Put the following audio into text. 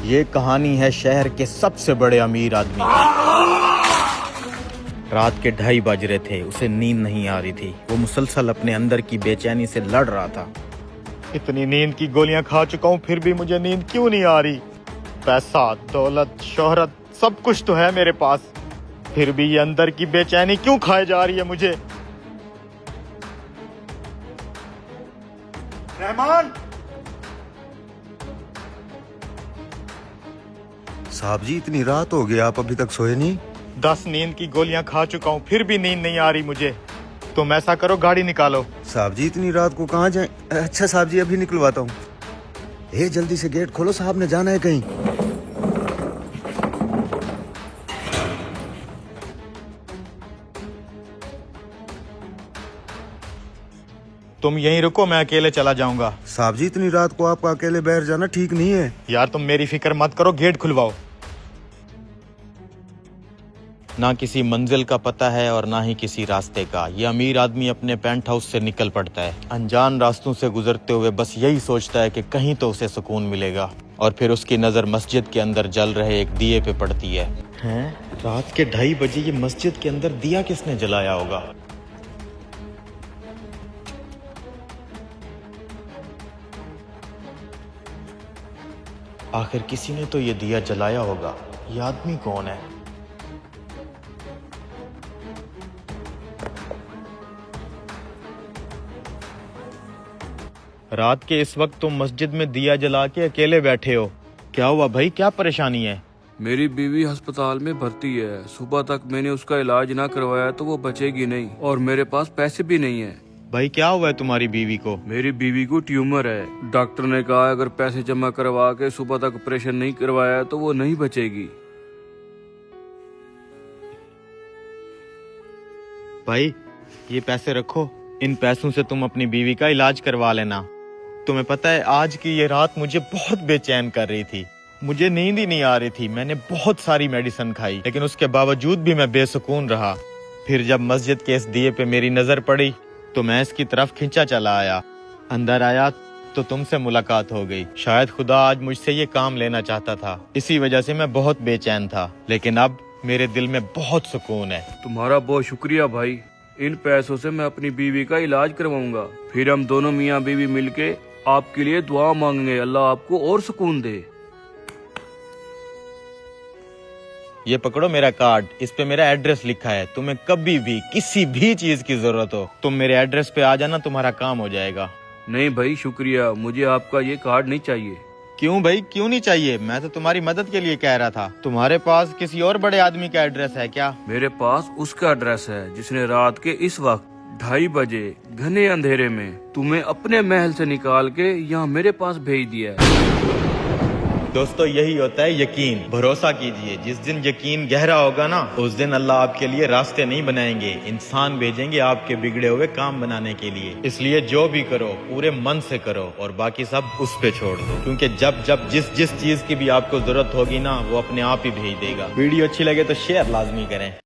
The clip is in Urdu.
یہ کہانی ہے شہر کے سب سے بڑے امیر آدمی رات کے 2:30 بج رہے تھے، اسے نیند نہیں آ رہی تھی۔ وہ مسلسل اپنے اندر کی بے چینی سے لڑ رہا تھا۔ اتنی نیند کی گولیاں کھا چکا ہوں، پھر بھی مجھے نیند کیوں نہیں آ رہی؟ پیسہ، دولت، شہرت، سب کچھ تو ہے میرے پاس، پھر بھی یہ اندر کی بے چینی کیوں کھائے جا رہی ہے مجھے؟ رحمان! صاحب جی اتنی رات ہو گئی، آپ ابھی تک سوئے نہیں؟ 10 نیند کی گولیاں کھا چکا ہوں، پھر بھی نیند نہیں آ رہی مجھے۔ تم ایسا کرو، گاڑی نکالو۔ صاحب جی اتنی رات کو کہاں جائیں؟ اچھا صاحب جی ابھی نکلواتا ہوں۔ جلدی سے گیٹ کھولو، صاحب نے جانا ہے کہیں۔ تم یہیں رکو، میں اکیلے چلا جاؤں گا۔ صاحب جی اتنی رات کو آپ کا اکیلے باہر جانا ٹھیک نہیں ہے۔ یار تم میری فکر مت کرو، گیٹ کھلواؤ۔ نہ کسی منزل کا پتہ ہے اور نہ ہی کسی راستے کا۔ یہ امیر آدمی اپنے پینٹ ہاؤس سے نکل پڑتا ہے، انجان راستوں سے گزرتے ہوئے بس یہی سوچتا ہے کہ کہیں تو اسے سکون ملے گا، اور پھر اس کی نظر مسجد کے اندر جل رہے ایک دیے پہ پڑتی ہے۔ رات کے 2:30 بجے یہ مسجد کے اندر دیا کس نے جلایا ہوگا؟ آخر کسی نے تو یہ دیا جلایا ہوگا۔ یہ آدمی کون ہے؟ رات کے اس وقت تم مسجد میں دیا جلا کے اکیلے بیٹھے ہو، کیا ہوا بھائی؟ کیا پریشانی ہے؟ میری بیوی ہسپتال میں بھرتی ہے، صبح تک میں نے اس کا علاج نہ کروایا تو وہ بچے گی نہیں، اور میرے پاس پیسے بھی نہیں ہیں۔ بھائی کیا ہوا ہے تمہاری بیوی کو؟ میری بیوی کو ٹیومر ہے، ڈاکٹر نے کہا اگر پیسے جمع کروا کے صبح تک آپریشن نہیں کروایا تو وہ نہیں بچے گی۔ بھائی یہ پیسے رکھو، ان پیسوں سے تم اپنی بیوی کا علاج کروا لینا۔ تمہیں پتہ ہے آج کی یہ رات مجھے بہت بے چین کر رہی تھی، مجھے نیند ہی نہیں آ رہی تھی۔ میں نے بہت ساری میڈیسن کھائی لیکن اس کے باوجود بھی میں بے سکون رہا۔ پھر جب مسجد کے اس دیے پہ میری نظر پڑی تو میں اس کی طرف کھنچا چلا آیا۔ اندر آیا تو تم سے ملاقات ہو گئی۔ شاید خدا آج مجھ سے یہ کام لینا چاہتا تھا، اسی وجہ سے میں بہت بے چین تھا، لیکن اب میرے دل میں بہت سکون ہے۔ تمہارا بہت شکریہ بھائی، ان پیسوں سے میں اپنی بیوی کا علاج کرواؤں گا، پھر ہم دونوں میاں بیوی مل کے آپ کے لیے دعا مانگیں گے، اللہ آپ کو اور سکون دے۔ یہ پکڑو میرا کارڈ، اس پہ میرا ایڈریس لکھا ہے۔ تمہیں کبھی بھی کسی بھی چیز کی ضرورت ہو تم میرے ایڈریس پہ آ جانا، تمہارا کام ہو جائے گا۔ نہیں بھائی شکریہ، مجھے آپ کا یہ کارڈ نہیں چاہیے۔ کیوں بھائی کیوں نہیں چاہیے؟ میں تو تمہاری مدد کے لیے کہہ رہا تھا۔ تمہارے پاس کسی اور بڑے آدمی کا ایڈریس ہے کیا؟ میرے پاس اس کا ایڈریس ہے جس نے رات کے اس وقت 2:30 بجے گھنے اندھیرے میں تمہیں اپنے محل سے نکال کے یہاں میرے پاس بھیج دیا ہے۔ دوستو یہی ہوتا ہے یقین۔ بھروسہ کیجئے، جس دن یقین گہرا ہوگا نا، اس دن اللہ آپ کے لیے راستے نہیں بنائیں گے، انسان بھیجیں گے آپ کے بگڑے ہوئے کام بنانے کے لیے۔ اس لیے جو بھی کرو پورے من سے کرو اور باقی سب اس پہ چھوڑ دو، کیونکہ جب جس چیز کی بھی آپ کو ضرورت ہوگی نا، وہ اپنے آپ ہی بھیج دے گا۔ ویڈیو اچھی لگے تو شیئر لازمی کریں۔